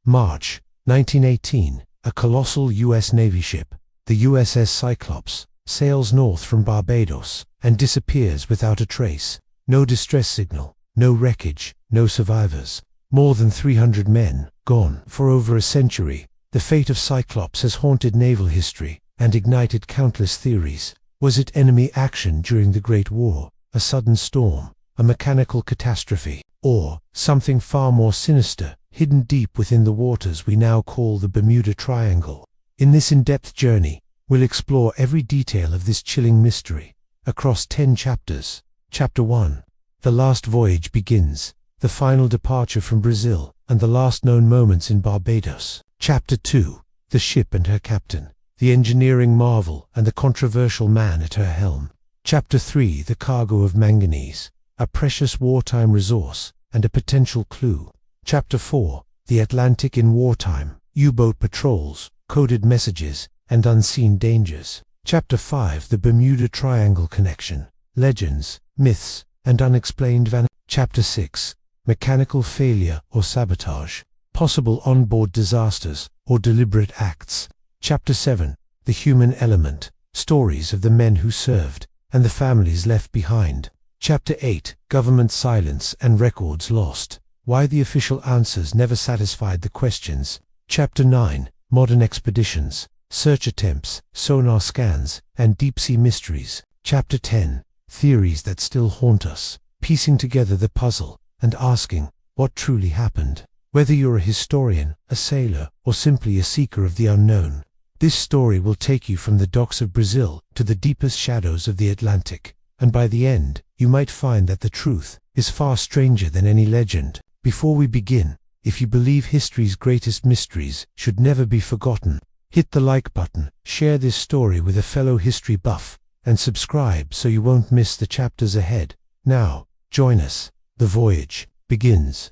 March 1918, a colossal U.S. Navy ship, the USS Cyclops, sails north from Barbados and disappears without a trace. No distress signal, no wreckage, no survivors. More than 300 men, gone. For over a century, the fate of Cyclops has haunted naval history and ignited countless theories. Was it enemy action during the Great War, a sudden storm, a mechanical catastrophe, or something far more sinister, hidden deep within the waters we now call the Bermuda Triangle? In this in-depth journey, we'll explore every detail of this chilling mystery, across 10 chapters. Chapter 1. The last voyage begins, the final departure from Brazil, and the last known moments in Barbados. Chapter 2. The ship and her captain, the engineering marvel and the controversial man at her helm. Chapter 3. The cargo of manganese, a precious wartime resource and a potential clue. Chapter 4. The Atlantic in wartime, U-boat patrols, coded messages, and unseen dangers. Chapter 5. The Bermuda Triangle connection, legends, myths, and unexplained Chapter 6. Mechanical failure or sabotage, possible onboard disasters or deliberate acts. Chapter 7. The human element, stories of the men who served and the families left behind. Chapter 8. Government silence and records lost, why the official answers never satisfied the questions. Chapter 9. Modern expeditions, search attempts, sonar scans, and deep-sea mysteries. Chapter 10. Theories that still haunt us, piecing together the puzzle and asking, what truly happened? Whether you're a historian, a sailor, or simply a seeker of the unknown, this story will take you from the docks of Brazil to the deepest shadows of the Atlantic, and by the end, you might find that the truth is far stranger than any legend. Before we begin, if you believe history's greatest mysteries should never be forgotten, hit the like button, share this story with a fellow history buff, and subscribe so you won't miss the chapters ahead. Now, join us. The voyage begins.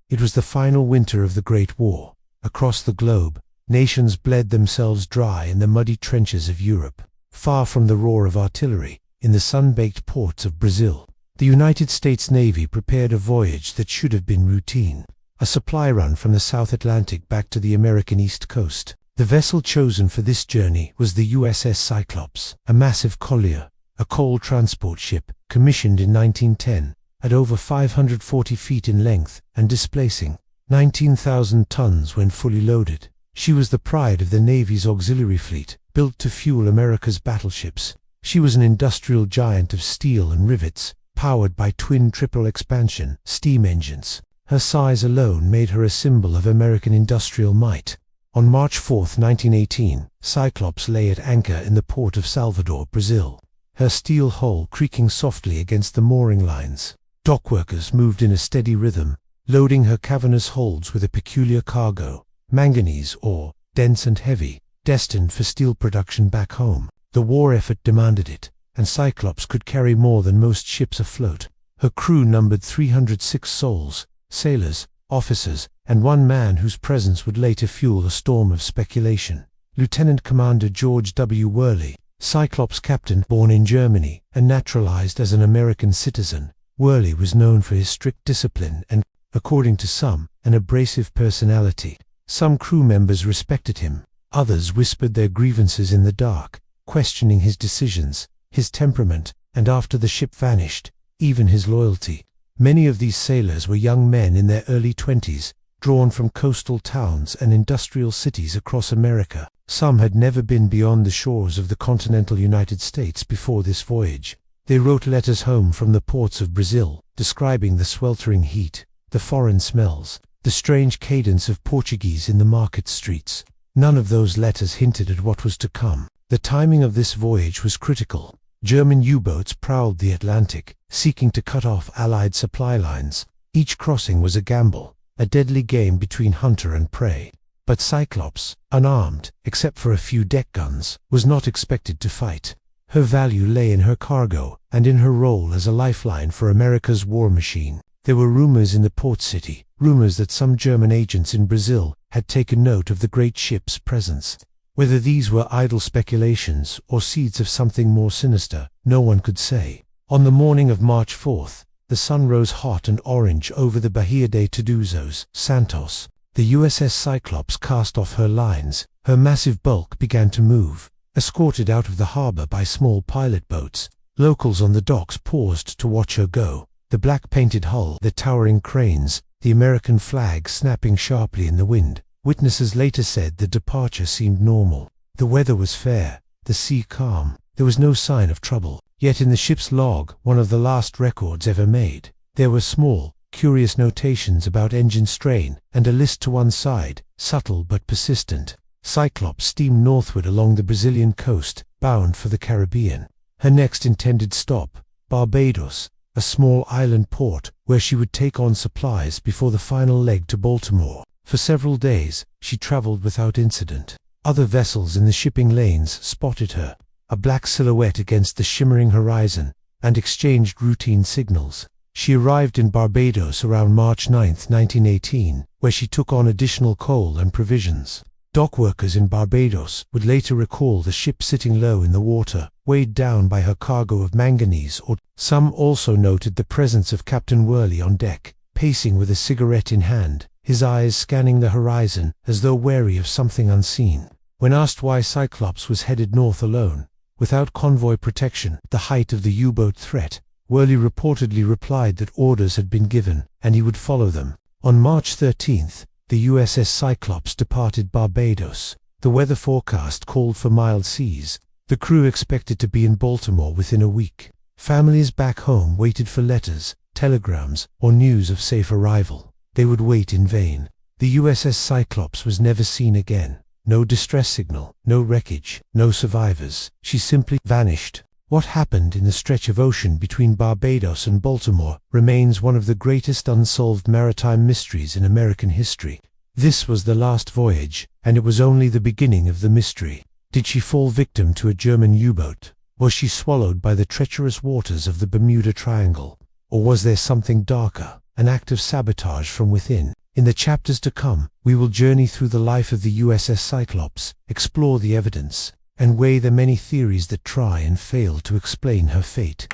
It was the final winter of the Great War. Across the globe, nations bled themselves dry in the muddy trenches of Europe. Far from the roar of artillery, in the sun-baked ports of Brazil, the United States Navy prepared a voyage that should have been routine. A supply run from the South Atlantic back to the American East Coast. The vessel chosen for this journey was the USS Cyclops, a massive collier, a coal transport ship, commissioned in 1910, at over 540 feet in length and displacing 19,000 tons when fully loaded. She was the pride of the Navy's auxiliary fleet, built to fuel America's battleships. She was an industrial giant of steel and rivets, powered by twin triple expansion steam engines. Her size alone made her a symbol of American industrial might. On March 4, 1918, Cyclops lay at anchor in the port of Salvador, Brazil, her steel hull creaking softly against the mooring lines. Dockworkers moved in a steady rhythm, loading her cavernous holds with a peculiar cargo, manganese ore, dense and heavy, destined for steel production back home. The war effort demanded it, and Cyclops could carry more than most ships afloat. Her crew numbered 306 souls, sailors, officers, and one man whose presence would later fuel a storm of speculation. Lieutenant Commander George W. Worley, Cyclops captain, born in Germany and naturalized as an American citizen. Worley was known for his strict discipline and, according to some, an abrasive personality. Some crew members respected him, others whispered their grievances in the dark, questioning his decisions, his temperament, and after the ship vanished, even his loyalty. Many of these sailors were young men in their early 20s, drawn from coastal towns and industrial cities across America. Some had never been beyond the shores of the continental United States before this voyage. They wrote letters home from the ports of Brazil, describing the sweltering heat, the foreign smells, the strange cadence of Portuguese in the market streets. None of those letters hinted at what was to come. The timing of this voyage was critical. German U-boats prowled the Atlantic, seeking to cut off Allied supply lines. Each crossing was a gamble, a deadly game between hunter and prey. But Cyclops, unarmed, except for a few deck guns, was not expected to fight. Her value lay in her cargo, and in her role as a lifeline for America's war machine. There were rumors in the port city, rumors that some German agents in Brazil had taken note of the great ship's presence. Whether these were idle speculations or seeds of something more sinister, no one could say. On the morning of March 4th, the sun rose hot and orange over the Bahia de Todos Santos. The USS Cyclops cast off her lines. Her massive bulk began to move, escorted out of the harbor by small pilot boats. Locals on the docks paused to watch her go. The black-painted hull, the towering cranes, the American flag snapping sharply in the wind. Witnesses later said the departure seemed normal. The weather was fair, the sea calm. There was no sign of trouble. Yet in the ship's log, one of the last records ever made, there were small, curious notations about engine strain, and a list to one side, subtle but persistent. Cyclops steamed northward along the Brazilian coast, bound for the Caribbean. Her next intended stop, Barbados, a small island port where she would take on supplies before the final leg to Baltimore. For several days, she traveled without incident. Other vessels in the shipping lanes spotted her, a black silhouette against the shimmering horizon, and exchanged routine signals. She arrived in Barbados around March 9, 1918, where she took on additional coal and provisions. Dockworkers in Barbados would later recall the ship sitting low in the water, weighed down by her cargo of manganese ore. Some also noted the presence of Captain Worley on deck, pacing with a cigarette in hand, his eyes scanning the horizon as though wary of something unseen. When asked why Cyclops was headed north alone, without convoy protection, at the height of the U-boat threat, Worley reportedly replied that orders had been given, and he would follow them. On March 13th, the USS Cyclops departed Barbados. The weather forecast called for mild seas. The crew expected to be in Baltimore within a week. Families back home waited for letters, telegrams, or news of safe arrival. They would wait in vain. The USS Cyclops was never seen again. No distress signal, no wreckage, no survivors. She simply vanished. What happened in the stretch of ocean between Barbados and Baltimore remains one of the greatest unsolved maritime mysteries in American history. This was the last voyage, and it was only the beginning of the mystery. Did she fall victim to a German U-boat? Was she swallowed by the treacherous waters of the Bermuda Triangle? Or was there something darker, an act of sabotage from within? In the chapters to come, we will journey through the life of the USS Cyclops, explore the evidence, and weigh the many theories that try and fail to explain her fate.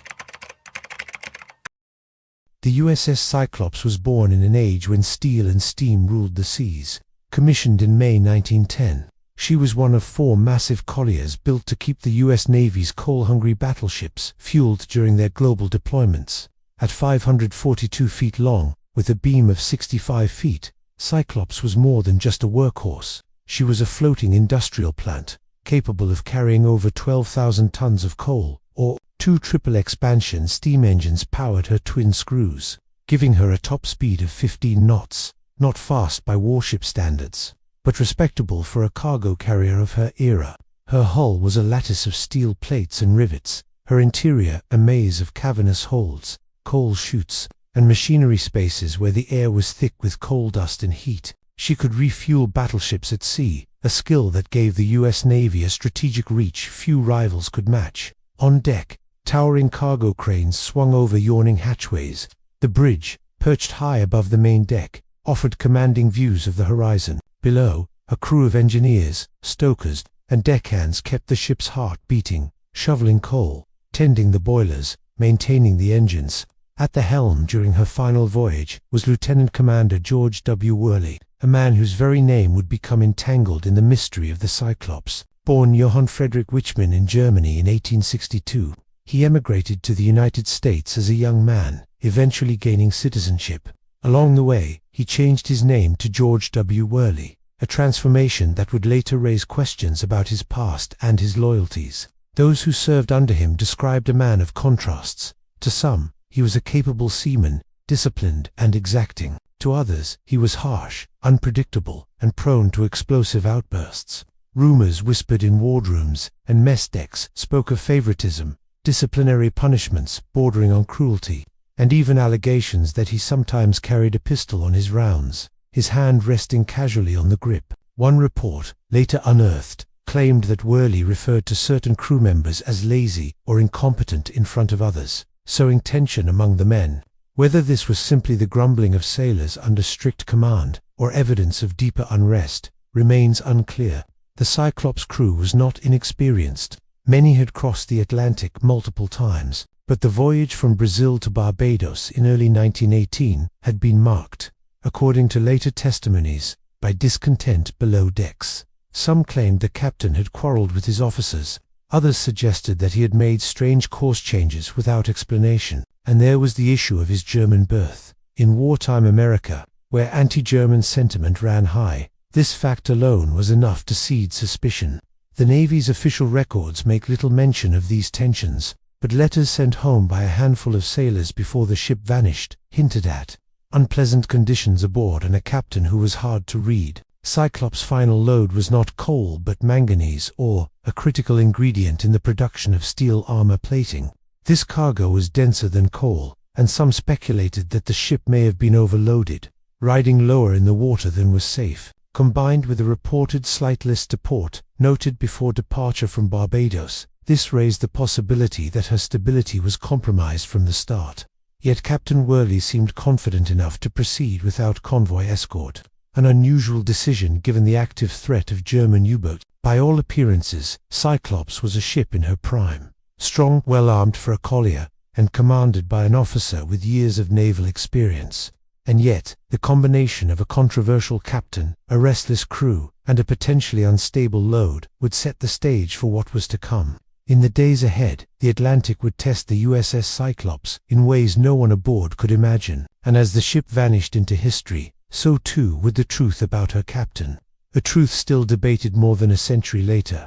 The USS Cyclops was born in an age when steel and steam ruled the seas. Commissioned in May 1910, she was one of 4 massive colliers built to keep the U.S. Navy's coal-hungry battleships fueled during their global deployments. At 542 feet long, with a beam of 65 feet, Cyclops was more than just a workhorse. She was a floating industrial plant, capable of carrying over 12,000 tons of coal, or 2 triple expansion steam engines powered her twin screws, giving her a top speed of 15 knots, not fast by warship standards, but respectable for a cargo carrier of her era. Her hull was a lattice of steel plates and rivets, her interior a maze of cavernous holds, coal chutes, and machinery spaces where the air was thick with coal dust and heat. She could refuel battleships at sea, a skill that gave the U.S. Navy a strategic reach few rivals could match. On deck, towering cargo cranes swung over yawning hatchways. The bridge, perched high above the main deck, offered commanding views of the horizon. Below, a crew of engineers, stokers, and deckhands kept the ship's heart beating, shoveling coal, tending the boilers, maintaining the engines. At the helm during her final voyage was Lieutenant Commander George W. Worley, a man whose very name would become entangled in the mystery of the Cyclops. Born Johann Friedrich Wichmann in Germany in 1862, he emigrated to the United States as a young man, eventually gaining citizenship. Along the way, he changed his name to George W. Worley, a transformation that would later raise questions about his past and his loyalties. Those who served under him described a man of contrasts. To some, he was a capable seaman, disciplined and exacting. To others, he was harsh, unpredictable, and prone to explosive outbursts. Rumors whispered in wardrooms and mess decks spoke of favoritism, disciplinary punishments bordering on cruelty, and even allegations that he sometimes carried a pistol on his rounds, his hand resting casually on the grip. One report, later unearthed, claimed that Worley referred to certain crew members as lazy or incompetent in front of others, sowing tension among the men. Whether this was simply the grumbling of sailors under strict command, or evidence of deeper unrest, remains unclear. The Cyclops crew was not inexperienced. Many had crossed the Atlantic multiple times. But the voyage from Brazil to Barbados in early 1918 had been marked, according to later testimonies, by discontent below decks. Some claimed the captain had quarreled with his officers, others suggested that he had made strange course changes without explanation, and there was the issue of his German birth. In wartime America, where anti-German sentiment ran high, this fact alone was enough to seed suspicion. The Navy's official records make little mention of these tensions, but letters sent home by a handful of sailors before the ship vanished hinted at unpleasant conditions aboard and a captain who was hard to read. Cyclops' final load was not coal but manganese ore, a critical ingredient in the production of steel armor plating. This cargo was denser than coal, and some speculated that the ship may have been overloaded, riding lower in the water than was safe. Combined with a reported slight list to port, noted before departure from Barbados, this raised the possibility that her stability was compromised from the start. Yet Captain Worley seemed confident enough to proceed without convoy escort, an unusual decision given the active threat of German U-boats. By all appearances, Cyclops was a ship in her prime, strong, well-armed for a collier, and commanded by an officer with years of naval experience. And yet, the combination of a controversial captain, a restless crew, and a potentially unstable load would set the stage for what was to come. In the days ahead, the Atlantic would test the USS Cyclops in ways no one aboard could imagine, and as the ship vanished into history, so too would the truth about her captain, a truth still debated more than a century later.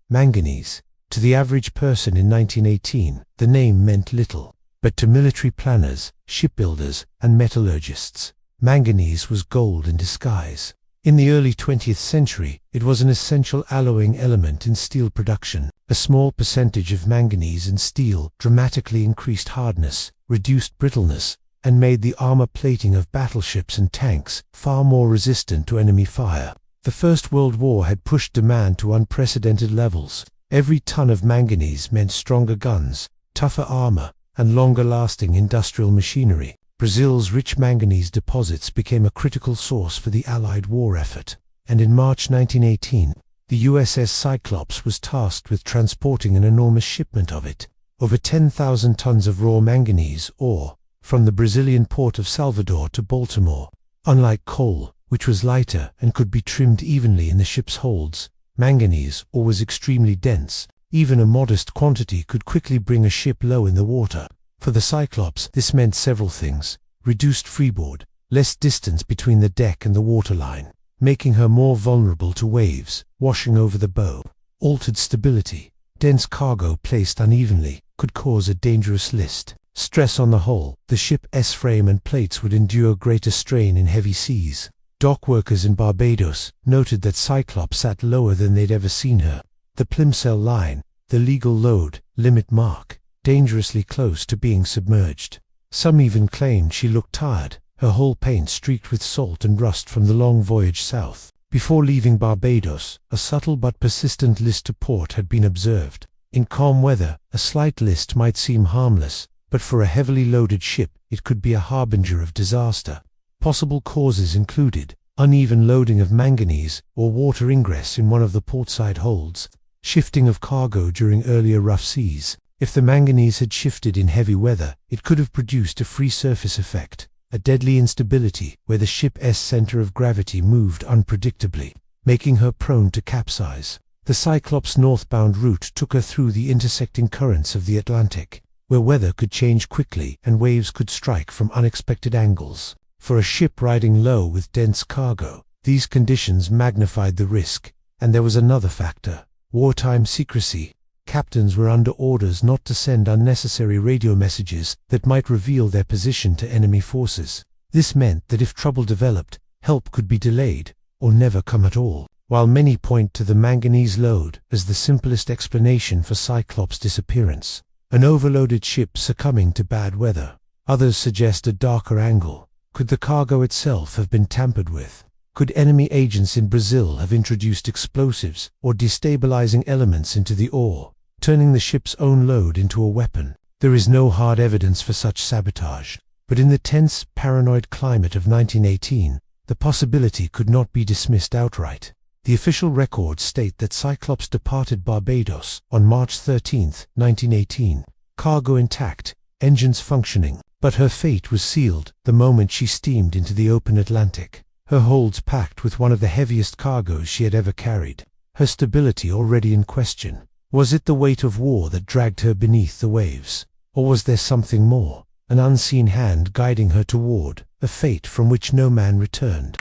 Manganese. To the average person in 1918, the name meant little. But to military planners, shipbuilders, and metallurgists, manganese was gold in disguise. In the early 20th century, it was an essential alloying element in steel production. A small percentage of manganese in steel dramatically increased hardness, reduced brittleness, and made the armor plating of battleships and tanks far more resistant to enemy fire. The First World War had pushed demand to unprecedented levels. Every ton of manganese meant stronger guns, tougher armor, and longer-lasting industrial machinery. Brazil's rich manganese deposits became a critical source for the Allied war effort, and in March 1918, the USS Cyclops was tasked with transporting an enormous shipment of it, over 10,000 tons of raw manganese ore, from the Brazilian port of Salvador to Baltimore. Unlike coal, which was lighter and could be trimmed evenly in the ship's holds, manganese ore was extremely dense. Even a modest quantity could quickly bring a ship low in the water. For the Cyclops, this meant several things: reduced freeboard, less distance between the deck and the waterline, making her more vulnerable to waves washing over the bow; altered stability, dense cargo placed unevenly could cause a dangerous list; stress on the hull, the ship's frame and plates would endure greater strain in heavy seas. Dock workers in Barbados noted that Cyclops sat lower than they'd ever seen her. The Plimsoll line, the legal load limit mark, dangerously close to being submerged. Some even claimed she looked tired, her hull paint streaked with salt and rust from the long voyage south. Before leaving Barbados, a subtle but persistent list to port had been observed. In calm weather, a slight list might seem harmless, but for a heavily loaded ship, it could be a harbinger of disaster. Possible causes included uneven loading of manganese or water ingress in one of the portside holds, shifting of cargo during earlier rough seas. If the manganese had shifted in heavy weather, it could have produced a free surface effect, a deadly instability where the ship's center of gravity moved unpredictably, making her prone to capsize. The Cyclops' northbound route took her through the intersecting currents of the Atlantic, where weather could change quickly and waves could strike from unexpected angles. For a ship riding low with dense cargo, these conditions magnified the risk. And there was another factor: wartime secrecy. Captains were under orders not to send unnecessary radio messages that might reveal their position to enemy forces. This meant that if trouble developed, help could be delayed, or never come at all. While many point to the manganese load as the simplest explanation for Cyclops' disappearance, an overloaded ship succumbing to bad weather, others suggest a darker angle. Could the cargo itself have been tampered with? Could enemy agents in Brazil have introduced explosives or destabilizing elements into the ore, turning the ship's own load into a weapon? There is no hard evidence for such sabotage, but in the tense, paranoid climate of 1918, the possibility could not be dismissed outright. The official records state that Cyclops departed Barbados on March 13, 1918, cargo intact, engines functioning, but her fate was sealed the moment she steamed into the open Atlantic, her holds packed with one of the heaviest cargoes she had ever carried, her stability already in question. Was it the weight of war that dragged her beneath the waves, or was there something more, an unseen hand guiding her toward a fate from which no man returned?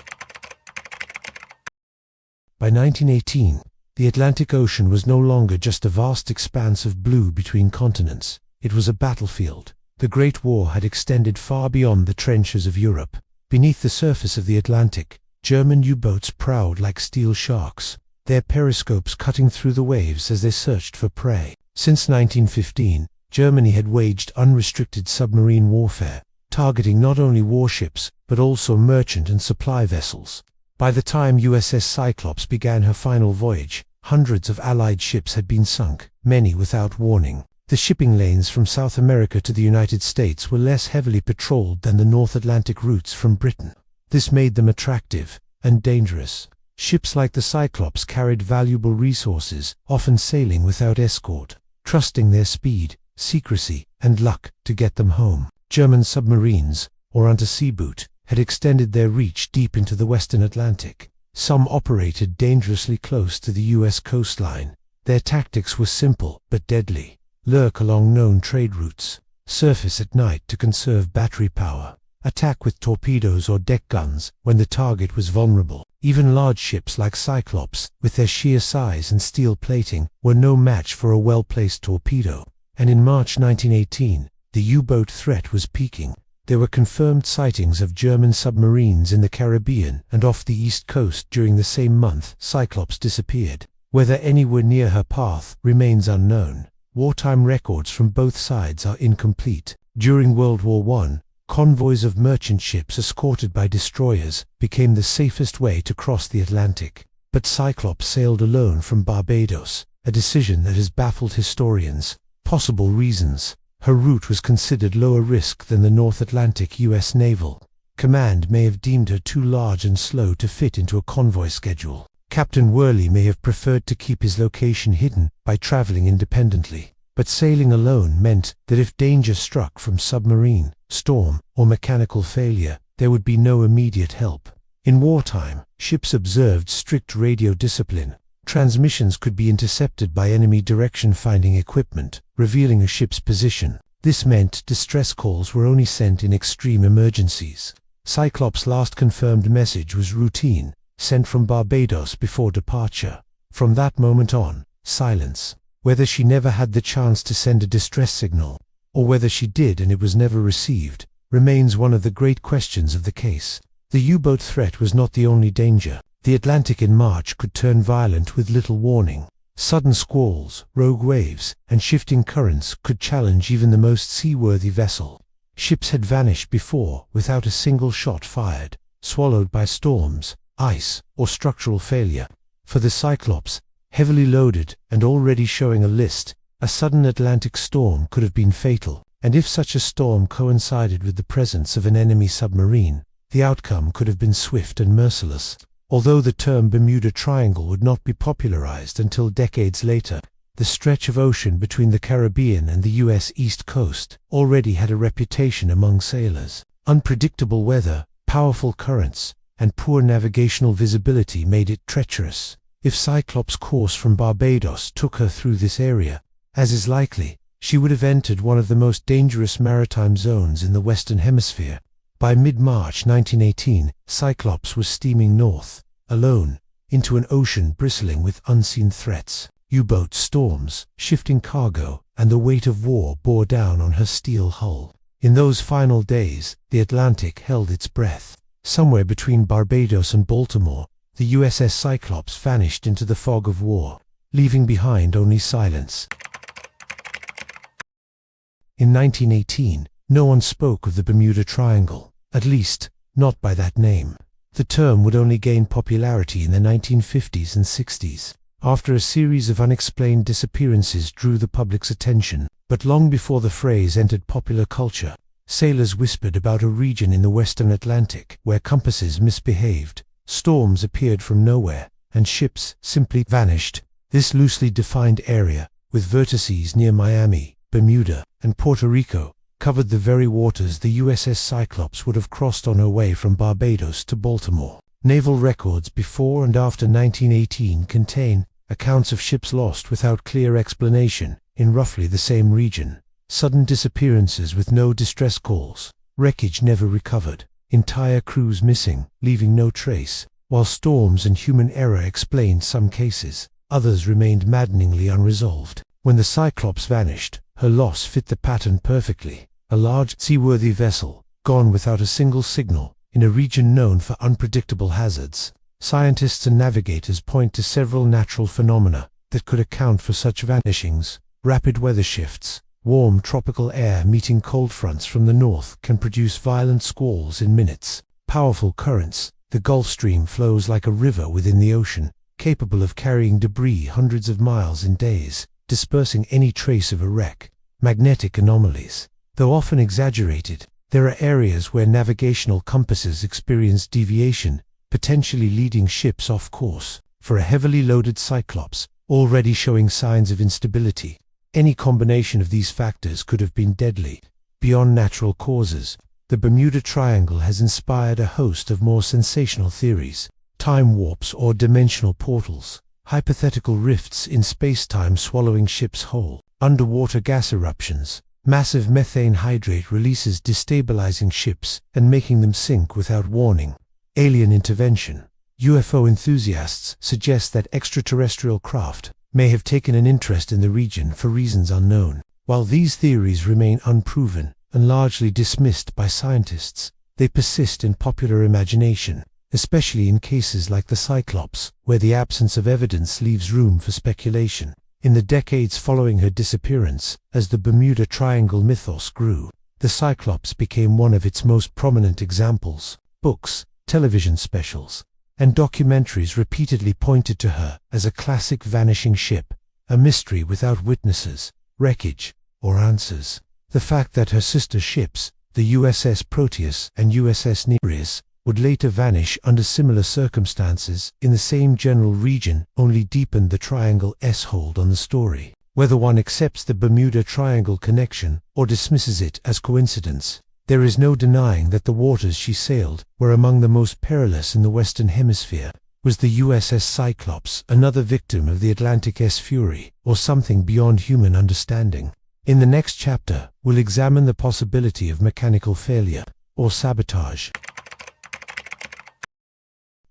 By 1918, the Atlantic Ocean was no longer just a vast expanse of blue between continents. It was a battlefield. The Great War had extended far beyond the trenches of Europe. Beneath the surface of the Atlantic, German U-boats prowled like steel sharks, their periscopes cutting through the waves as they searched for prey. Since 1915, Germany had waged unrestricted submarine warfare, targeting not only warships, but also merchant and supply vessels. By the time USS Cyclops began her final voyage, hundreds of Allied ships had been sunk, many without warning. The shipping lanes from South America to the United States were less heavily patrolled than the North Atlantic routes from Britain. This made them attractive and dangerous. Ships like the Cyclops carried valuable resources, often sailing without escort, trusting their speed, secrecy, and luck to get them home. German submarines, or Unterseeboot, had extended their reach deep into the western Atlantic. Some operated dangerously close to the U.S. coastline. Their tactics were simple but deadly. Lurk along known trade routes, surface at night to conserve battery power, attack with torpedoes or deck guns when the target was vulnerable. Even large ships like Cyclops, with their sheer size and steel plating, were no match for a well-placed torpedo. And in March 1918, the U-boat threat was peaking. There were confirmed sightings of German submarines in the Caribbean and off the east coast during the same month Cyclops disappeared. Whether any were near her path remains unknown. Wartime records from both sides are incomplete. During World War I, convoys of merchant ships escorted by destroyers became the safest way to cross the Atlantic. But Cyclops sailed alone from Barbados, a decision that has baffled historians. Possible reasons: her route was considered lower risk than the North Atlantic U.S. Naval Command may have deemed her too large and slow to fit into a convoy schedule. Captain Worley may have preferred to keep his location hidden by traveling independently. But sailing alone meant that if danger struck from submarine, storm, or mechanical failure, there would be no immediate help. In wartime, ships observed strict radio discipline. Transmissions could be intercepted by enemy direction-finding equipment, revealing a ship's position. This meant distress calls were only sent in extreme emergencies. Cyclops' last confirmed message was routine, sent from Barbados before departure. From that moment on, silence. Whether she never had the chance to send a distress signal, or whether she did and it was never received, remains one of the great questions of the case. The U-boat threat was not the only danger. The Atlantic in March could turn violent with little warning. Sudden squalls, rogue waves, and shifting currents could challenge even the most seaworthy vessel. Ships had vanished before without a single shot fired, swallowed by storms, ice, or structural failure. For the Cyclops, heavily loaded and already showing a list, a sudden Atlantic storm could have been fatal. And if such a storm coincided with the presence of an enemy submarine, the outcome could have been swift and merciless. Although the term Bermuda Triangle would not be popularized until decades later, the stretch of ocean between the Caribbean and the U.S. East Coast already had a reputation among sailors. Unpredictable weather, powerful currents, and poor navigational visibility made it treacherous. If Cyclops' course from Barbados took her through this area, as is likely, she would have entered one of the most dangerous maritime zones in the Western Hemisphere. By mid-March 1918, Cyclops was steaming north, alone, into an ocean bristling with unseen threats. U-boats, storms, shifting cargo, and the weight of war bore down on her steel hull. In those final days, the Atlantic held its breath. Somewhere between Barbados and Baltimore, the USS Cyclops vanished into the fog of war, leaving behind only silence. In 1918, no one spoke of the Bermuda Triangle, at least, not by that name. The term would only gain popularity in the 1950s and 60s, after a series of unexplained disappearances drew the public's attention. But long before the phrase entered popular culture, sailors whispered about a region in the Western Atlantic where compasses misbehaved, storms appeared from nowhere, and ships simply vanished. This loosely defined area, with vertices near Miami, Bermuda, and Puerto Rico, covered the very waters the USS Cyclops would have crossed on her way from Barbados to Baltimore. Naval records before and after 1918 contain accounts of ships lost without clear explanation in roughly the same region. Sudden disappearances with no distress calls, wreckage never recovered, entire crews missing, leaving no trace. While storms and human error explained some cases, others remained maddeningly unresolved. When the Cyclops vanished, her loss fit the pattern perfectly. A large, seaworthy vessel, gone without a single signal, in a region known for unpredictable hazards. Scientists and navigators point to several natural phenomena that could account for such vanishings. Rapid weather shifts. Warm tropical air meeting cold fronts from the north can produce violent squalls in minutes. Powerful currents. The Gulf Stream flows like a river within the ocean, capable of carrying debris hundreds of miles in days, dispersing any trace of a wreck. Magnetic anomalies. Though often exaggerated, there are areas where navigational compasses experience deviation, potentially leading ships off course. For a heavily loaded Cyclops, already showing signs of instability, any combination of these factors could have been deadly. Beyond natural causes, the Bermuda Triangle has inspired a host of more sensational theories. Time warps or dimensional portals, hypothetical rifts in space-time swallowing ships whole, underwater gas eruptions, massive methane hydrate releases destabilizing ships and making them sink without warning. Alien intervention. UFO enthusiasts suggest that extraterrestrial craft may have taken an interest in the region for reasons unknown. While these theories remain unproven and largely dismissed by scientists, they persist in popular imagination, especially in cases like the Cyclops, where the absence of evidence leaves room for speculation. In the decades following her disappearance, as the Bermuda Triangle mythos grew, the Cyclops became one of its most prominent examples. Books, television specials, and documentaries repeatedly pointed to her as a classic vanishing ship, a mystery without witnesses, wreckage, or answers. The fact that her sister ships, the USS Proteus and USS Nereus, would later vanish under similar circumstances in the same general region only deepened the triangle's hold on the story. Whether one accepts the Bermuda Triangle connection or dismisses it as coincidence, there is no denying that the waters she sailed were among the most perilous in the Western Hemisphere. Was the USS Cyclops another victim of the Atlantic's fury, or something beyond human understanding? In the next chapter, we'll examine the possibility of mechanical failure, or sabotage.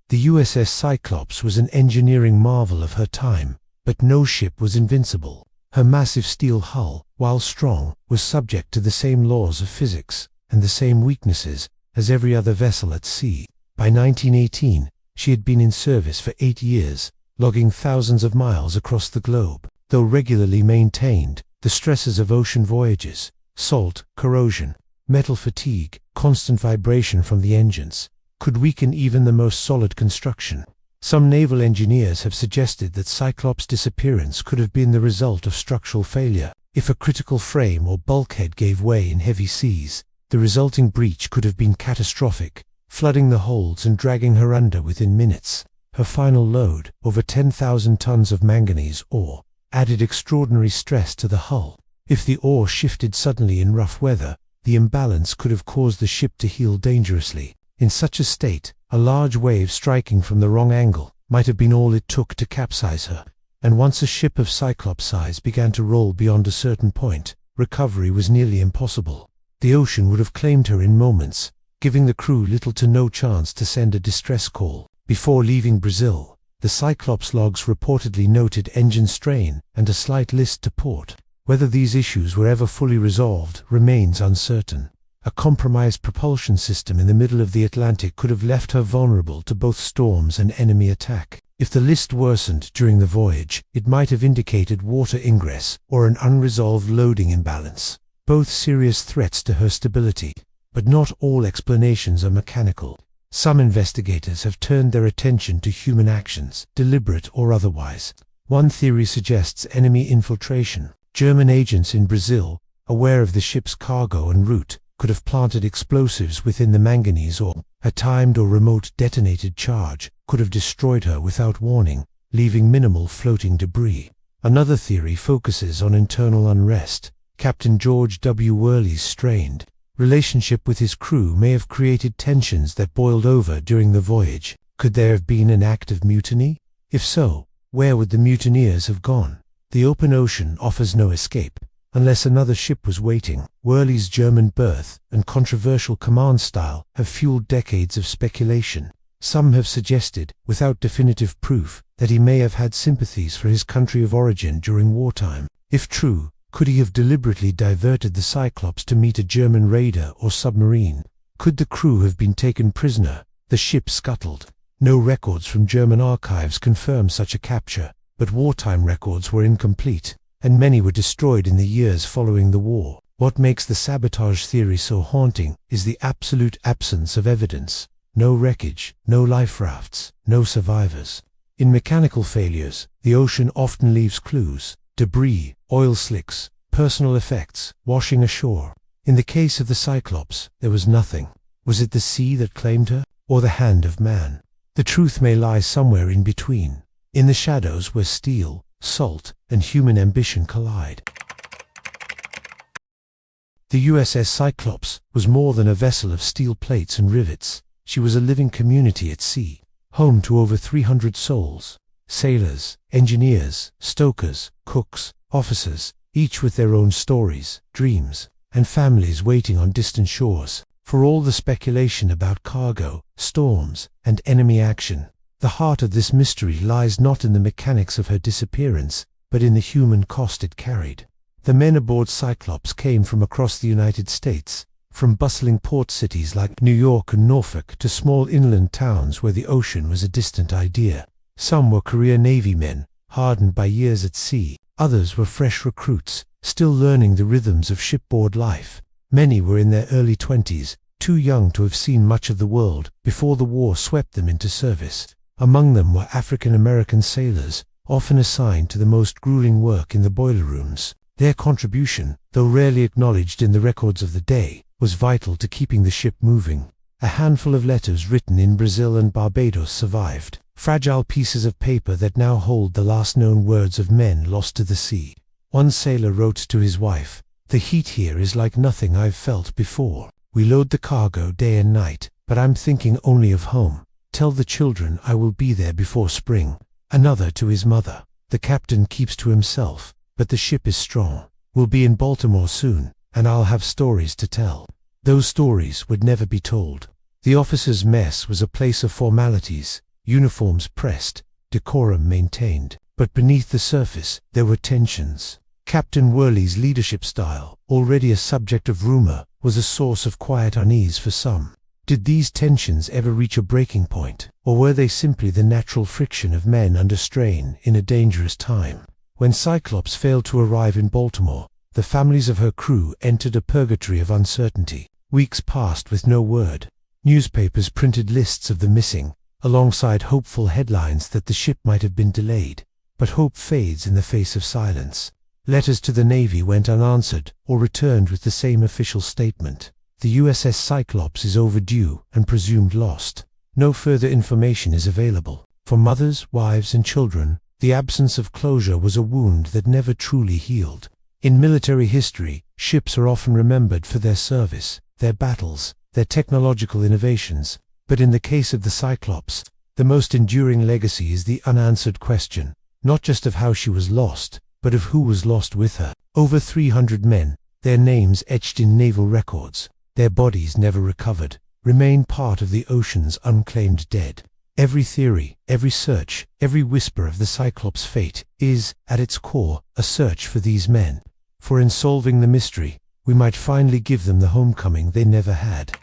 The USS Cyclops was an engineering marvel of her time, but no ship was invincible. Her massive steel hull, while strong, was subject to the same laws of physics and the same weaknesses as every other vessel at sea. By 1918, she had been in service for 8 years, logging thousands of miles across the globe. Though regularly maintained, the stresses of ocean voyages, salt, corrosion, metal fatigue, constant vibration from the engines, could weaken even the most solid construction. Some naval engineers have suggested that Cyclops' disappearance could have been the result of structural failure. If a critical frame or bulkhead gave way in heavy seas, the resulting breach could have been catastrophic, flooding the holds and dragging her under within minutes. Her final load, over 10,000 tons of manganese ore, added extraordinary stress to the hull. If the ore shifted suddenly in rough weather, the imbalance could have caused the ship to heel dangerously. In such a state, a large wave striking from the wrong angle might have been all it took to capsize her. And once a ship of Cyclops size began to roll beyond a certain point, recovery was nearly impossible. The ocean would have claimed her in moments, giving the crew little to no chance to send a distress call. Before leaving Brazil, the Cyclops logs reportedly noted engine strain and a slight list to port. Whether these issues were ever fully resolved remains uncertain. A compromised propulsion system in the middle of the Atlantic could have left her vulnerable to both storms and enemy attack. If the list worsened during the voyage, it might have indicated water ingress or an unresolved loading imbalance, both serious threats to her stability. But not all explanations are mechanical. Some investigators have turned their attention to human actions, deliberate or otherwise. One theory suggests enemy infiltration. German agents in Brazil, aware of the ship's cargo and route, could have planted explosives within the Manganese, or a timed or remote detonated charge could have destroyed her without warning, leaving minimal floating debris. Another theory focuses on internal unrest. Captain George W. Worley's strained relationship with his crew may have created tensions that boiled over during the voyage. Could there have been an act of mutiny? If so, where would the mutineers have gone? The open ocean offers no escape, unless another ship was waiting. Worley's German birth and controversial command style have fueled decades of speculation. Some have suggested, without definitive proof, that he may have had sympathies for his country of origin during wartime. If true, could he have deliberately diverted the Cyclops to meet a German raider or submarine? Could the crew have been taken prisoner, the ship scuttled? No records from German archives confirm such a capture, but wartime records were incomplete, and many were destroyed in the years following the war. What makes the sabotage theory so haunting is the absolute absence of evidence. No wreckage, no life rafts, no survivors. In mechanical failures, the ocean often leaves clues: debris, oil slicks, personal effects, washing ashore. In the case of the Cyclops, there was nothing. Was it the sea that claimed her, or the hand of man? The truth may lie somewhere in between, in the shadows where steel, salt, and human ambition collide. The USS Cyclops was more than a vessel of steel plates and rivets. She was a living community at sea, home to over 300 souls: sailors, engineers, stokers, cooks, officers, each with their own stories, dreams, and families waiting on distant shores. For all the speculation about cargo, storms, and enemy action, the heart of this mystery lies not in the mechanics of her disappearance, but in the human cost it carried. The men aboard Cyclops came from across the United States, from bustling port cities like New York and Norfolk to small inland towns where the ocean was a distant idea. Some were career Navy men, hardened by years at sea. Others were fresh recruits, still learning the rhythms of shipboard life. Many were in their early 20s, too young to have seen much of the world before the war swept them into service. Among them were African American sailors, often assigned to the most grueling work in the boiler rooms. Their contribution, though rarely acknowledged in the records of the day, was vital to keeping the ship moving. A handful of letters written in Brazil and Barbados survived, fragile pieces of paper that now hold the last known words of men lost to the sea. One sailor wrote to his wife, "The heat here is like nothing I've felt before. We load the cargo day and night, but I'm thinking only of home. Tell the children I will be there before spring." Another to his mother, "The captain keeps to himself, but the ship is strong. We'll be in Baltimore soon, and I'll have stories to tell." Those stories would never be told. The officers' mess was a place of formalities, uniforms pressed, decorum maintained. But beneath the surface, there were tensions. Captain Worley's leadership style, already a subject of rumor, was a source of quiet unease for some. Did these tensions ever reach a breaking point, or were they simply the natural friction of men under strain in a dangerous time? When Cyclops failed to arrive in Baltimore, the families of her crew entered a purgatory of uncertainty. Weeks passed with no word. Newspapers printed lists of the missing, alongside hopeful headlines that the ship might have been delayed. But hope fades in the face of silence. Letters to the Navy went unanswered or returned with the same official statement: the USS Cyclops is overdue and presumed lost. No further information is available. For mothers, wives, and children, the absence of closure was a wound that never truly healed. In military history, ships are often remembered for their service, their battles, their technological innovations. But in the case of the Cyclops, the most enduring legacy is the unanswered question, not just of how she was lost, but of who was lost with her. Over 300 men, their names etched in naval records, their bodies never recovered, remain part of the ocean's unclaimed dead. Every theory, every search, every whisper of the Cyclops' fate is, at its core, a search for these men. For in solving the mystery, we might finally give them the homecoming they never had.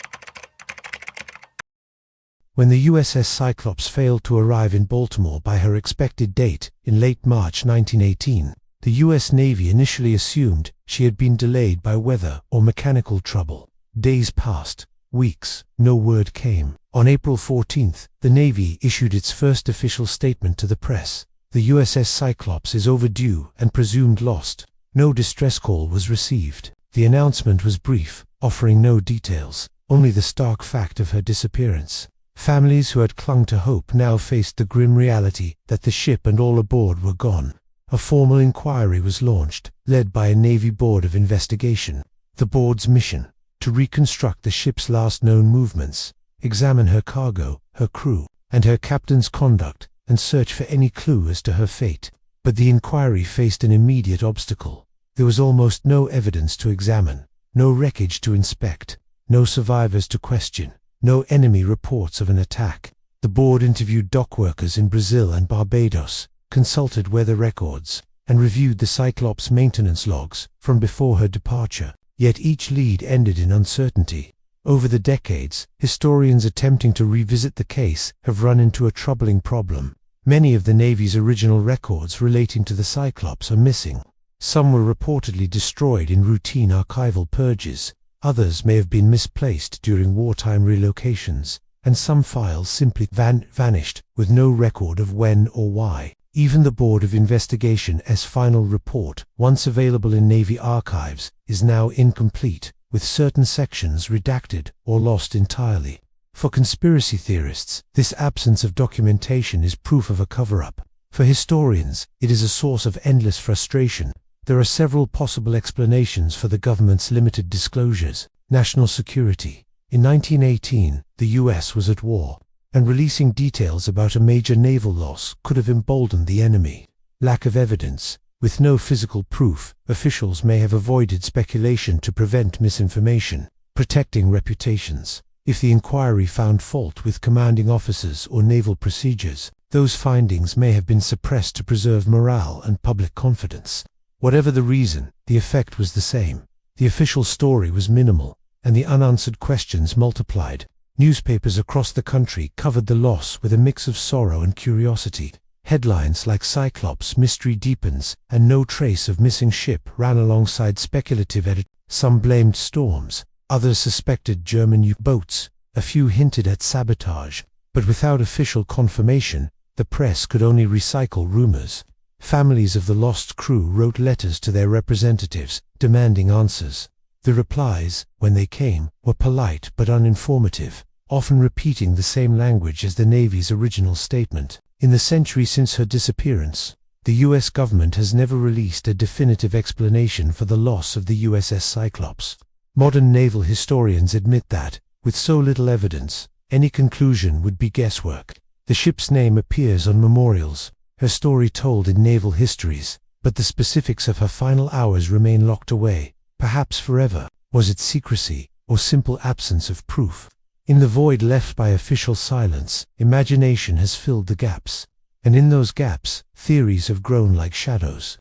When the USS Cyclops failed to arrive in Baltimore by her expected date in late March 1918, the U.S. Navy initially assumed she had been delayed by weather or mechanical trouble. Days passed, weeks, no word came. On April 14th, the Navy issued its first official statement to the press: the USS Cyclops is overdue and presumed lost. No distress call was received. The announcement was brief, offering no details, only the stark fact of her disappearance. Families who had clung to hope now faced the grim reality that the ship and all aboard were gone. A formal inquiry was launched, led by a Navy Board of Investigation. The board's mission: to reconstruct the ship's last known movements, examine her cargo, her crew, and her captain's conduct, and search for any clue as to her fate. But the inquiry faced an immediate obstacle. There was almost no evidence to examine, no wreckage to inspect, no survivors to question, no enemy reports of an attack. The board interviewed dockworkers in Brazil and Barbados, consulted weather records, and reviewed the Cyclops maintenance logs from before her departure. Yet each lead ended in uncertainty. Over the decades, historians attempting to revisit the case have run into a troubling problem. Many of the Navy's original records relating to the Cyclops are missing. Some were reportedly destroyed in routine archival purges, others may have been misplaced during wartime relocations, and some files simply vanished, with no record of when or why. Even the Board of Investigation's final report, once available in Navy archives, is now incomplete, with certain sections redacted or lost entirely. For conspiracy theorists, this absence of documentation is proof of a cover-up. For historians, it is a source of endless frustration. There are several possible explanations for the government's limited disclosures. National security. In 1918, the US was at war, and releasing details about a major naval loss could have emboldened the enemy. Lack of evidence. With no physical proof, officials may have avoided speculation to prevent misinformation. Protecting reputations. If the inquiry found fault with commanding officers or naval procedures, those findings may have been suppressed to preserve morale and public confidence. Whatever the reason, the effect was the same. The official story was minimal, and the unanswered questions multiplied. Newspapers across the country covered the loss with a mix of sorrow and curiosity. Headlines like "Cyclops Mystery Deepens" and "No Trace of Missing Ship" ran alongside speculative edits. Some blamed storms, others suspected German U-boats, a few hinted at sabotage, but without official confirmation, the press could only recycle rumors. Families of the lost crew wrote letters to their representatives, demanding answers. The replies, when they came, were polite but uninformative, often repeating the same language as the Navy's original statement. In the century since her disappearance, the US government has never released a definitive explanation for the loss of the USS Cyclops. Modern naval historians admit that, with so little evidence, any conclusion would be guesswork. The ship's name appears on memorials, her story told in naval histories, but the specifics of her final hours remain locked away, perhaps forever. Was it secrecy, or simple absence of proof? In the void left by official silence, imagination has filled the gaps. And in those gaps, theories have grown like shadows.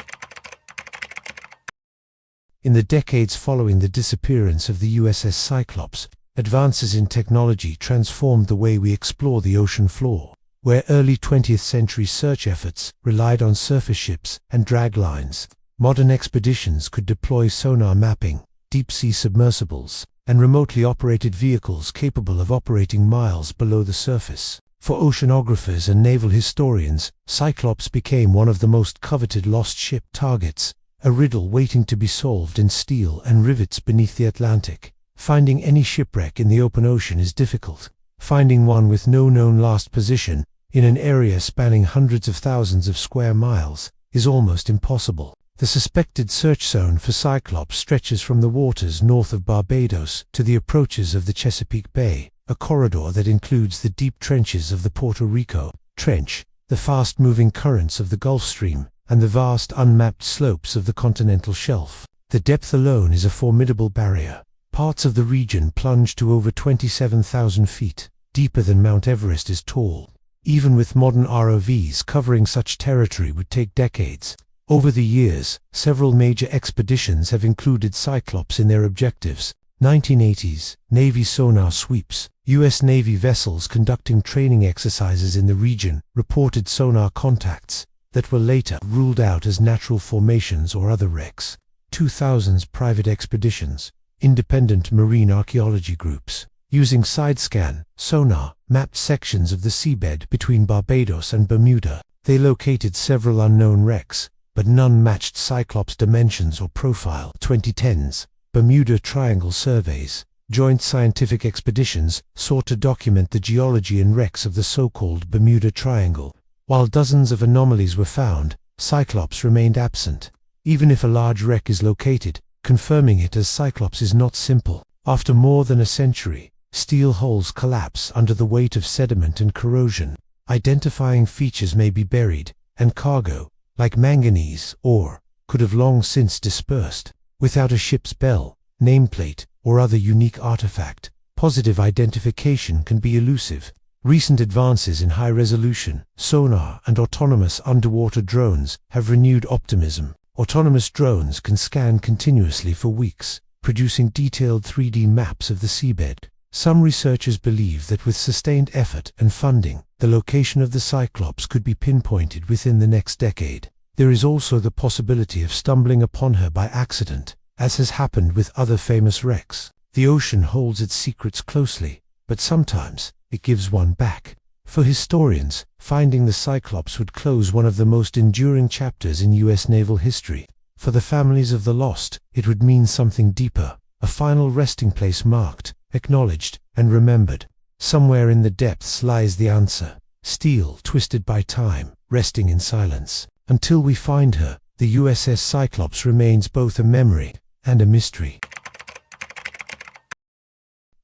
In the decades following the disappearance of the USS Cyclops, advances in technology transformed the way we explore the ocean floor. Where early 20th century search efforts relied on surface ships and drag lines, modern expeditions could deploy sonar mapping, deep-sea submersibles, and remotely operated vehicles capable of operating miles below the surface. For oceanographers and naval historians, Cyclops became one of the most coveted lost ship targets, a riddle waiting to be solved in steel and rivets beneath the Atlantic. Finding any shipwreck in the open ocean is difficult. Finding one with no known last position, in an area spanning hundreds of thousands of square miles, is almost impossible. The suspected search zone for Cyclops stretches from the waters north of Barbados to the approaches of the Chesapeake Bay, a corridor that includes the deep trenches of the Puerto Rico Trench, the fast-moving currents of the Gulf Stream, and the vast unmapped slopes of the continental shelf. The depth alone is a formidable barrier. Parts of the region plunge to over 27,000 feet, deeper than Mount Everest is tall. Even with modern ROVs, covering such territory would take decades. Over the years, several major expeditions have included Cyclops in their objectives. 1980s, Navy sonar sweeps. U.S. Navy vessels conducting training exercises in the region reported sonar contacts that were later ruled out as natural formations or other wrecks. 2000s private expeditions. Independent marine archaeology groups, using side-scan, sonar, mapped sections of the seabed between Barbados and Bermuda. They located several unknown wrecks, but none matched Cyclops' dimensions or profile. 2010s, Bermuda Triangle surveys. Joint scientific expeditions sought to document the geology and wrecks of the so-called Bermuda Triangle. While dozens of anomalies were found, Cyclops remained absent. Even if a large wreck is located, confirming it as Cyclops is not simple. After more than a century, steel hulls collapse under the weight of sediment and corrosion. Identifying features may be buried, and cargo, like manganese ore, could have long since dispersed. Without a ship's bell, nameplate, or other unique artifact, positive identification can be elusive. Recent advances in high-resolution, sonar, and autonomous underwater drones have renewed optimism. Autonomous drones can scan continuously for weeks, producing detailed 3D maps of the seabed. Some researchers believe that with sustained effort and funding, the location of the Cyclops could be pinpointed within the next decade. There is also the possibility of stumbling upon her by accident, as has happened with other famous wrecks. The ocean holds its secrets closely, but sometimes it gives one back. For historians, finding the Cyclops would close one of the most enduring chapters in U.S. naval history. For the families of the lost, it would mean something deeper, a final resting place marked, acknowledged, and remembered. Somewhere in the depths lies the answer, steel twisted by time, resting in silence. Until we find her, the USS Cyclops remains both a memory and a mystery.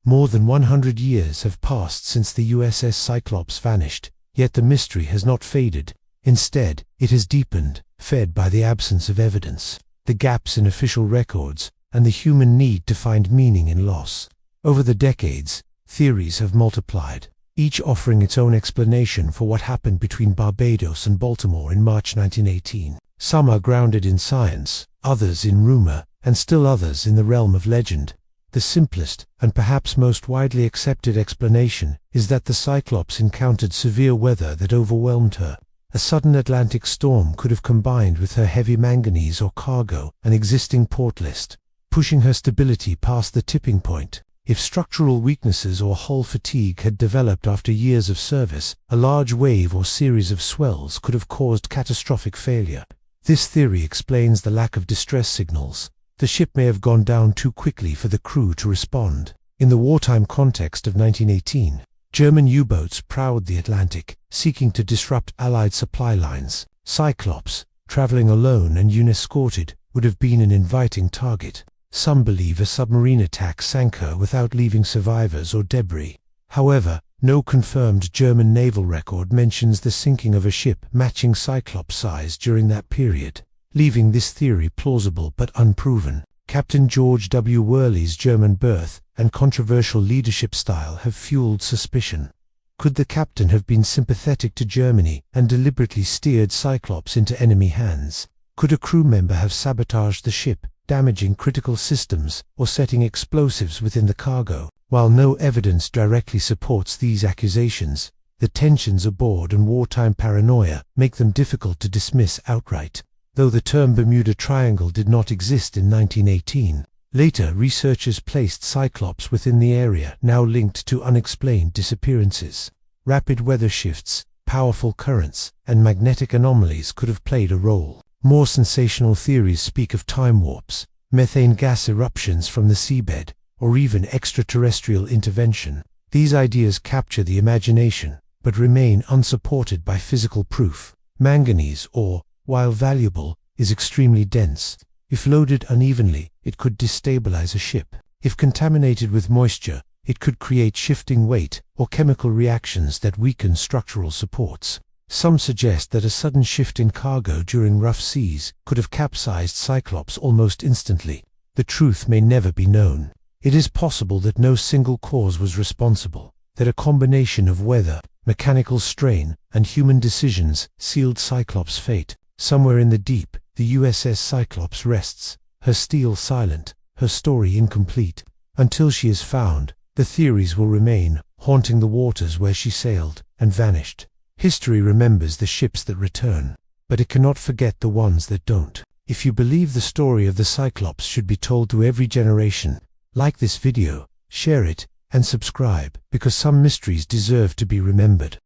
More than 100 years have passed since the USS Cyclops vanished, yet the mystery has not faded. Instead, it has deepened, fed by the absence of evidence, the gaps in official records, and the human need to find meaning in loss. Over the decades, theories have multiplied, each offering its own explanation for what happened between Barbados and Baltimore in March 1918. Some are grounded in science, others in rumor, and still others in the realm of legend. The simplest, and perhaps most widely accepted explanation, is that the Cyclops encountered severe weather that overwhelmed her. A sudden Atlantic storm could have combined with her heavy manganese or cargo, an existing port list, pushing her stability past the tipping point. If structural weaknesses or hull fatigue had developed after years of service, a large wave or series of swells could have caused catastrophic failure. This theory explains the lack of distress signals. The ship may have gone down too quickly for the crew to respond. In the wartime context of 1918, German U-boats prowled the Atlantic, seeking to disrupt Allied supply lines. Cyclops, traveling alone and unescorted, would have been an inviting target. Some believe a submarine attack sank her without leaving survivors or debris. However, no confirmed German naval record mentions the sinking of a ship matching Cyclops size during that period, leaving this theory plausible but unproven. Captain George W. Worley's German birth and controversial leadership style have fueled suspicion. Could the captain have been sympathetic to Germany and deliberately steered Cyclops into enemy hands? Could a crew member have sabotaged the ship, damaging critical systems or setting explosives within the cargo? While no evidence directly supports these accusations, the tensions aboard and wartime paranoia make them difficult to dismiss outright. Though the term Bermuda Triangle did not exist in 1918, later researchers placed Cyclops within the area now linked to unexplained disappearances. Rapid weather shifts, powerful currents, and magnetic anomalies could have played a role. More sensational theories speak of time warps, methane gas eruptions from the seabed, or even extraterrestrial intervention. These ideas capture the imagination, but remain unsupported by physical proof. Manganese ore, while valuable, is extremely dense. If loaded unevenly, it could destabilize a ship. If contaminated with moisture, it could create shifting weight or chemical reactions that weaken structural supports. Some suggest that a sudden shift in cargo during rough seas could have capsized Cyclops almost instantly. The truth may never be known. It is possible that no single cause was responsible, that a combination of weather, mechanical strain, and human decisions sealed Cyclops' fate. Somewhere in the deep, the USS Cyclops rests, her steel silent, her story incomplete. Until she is found, the theories will remain, haunting the waters where she sailed and vanished. History remembers the ships that return, but it cannot forget the ones that don't. If you believe the story of the Cyclops should be told to every generation, like this video, share it, and subscribe, because some mysteries deserve to be remembered.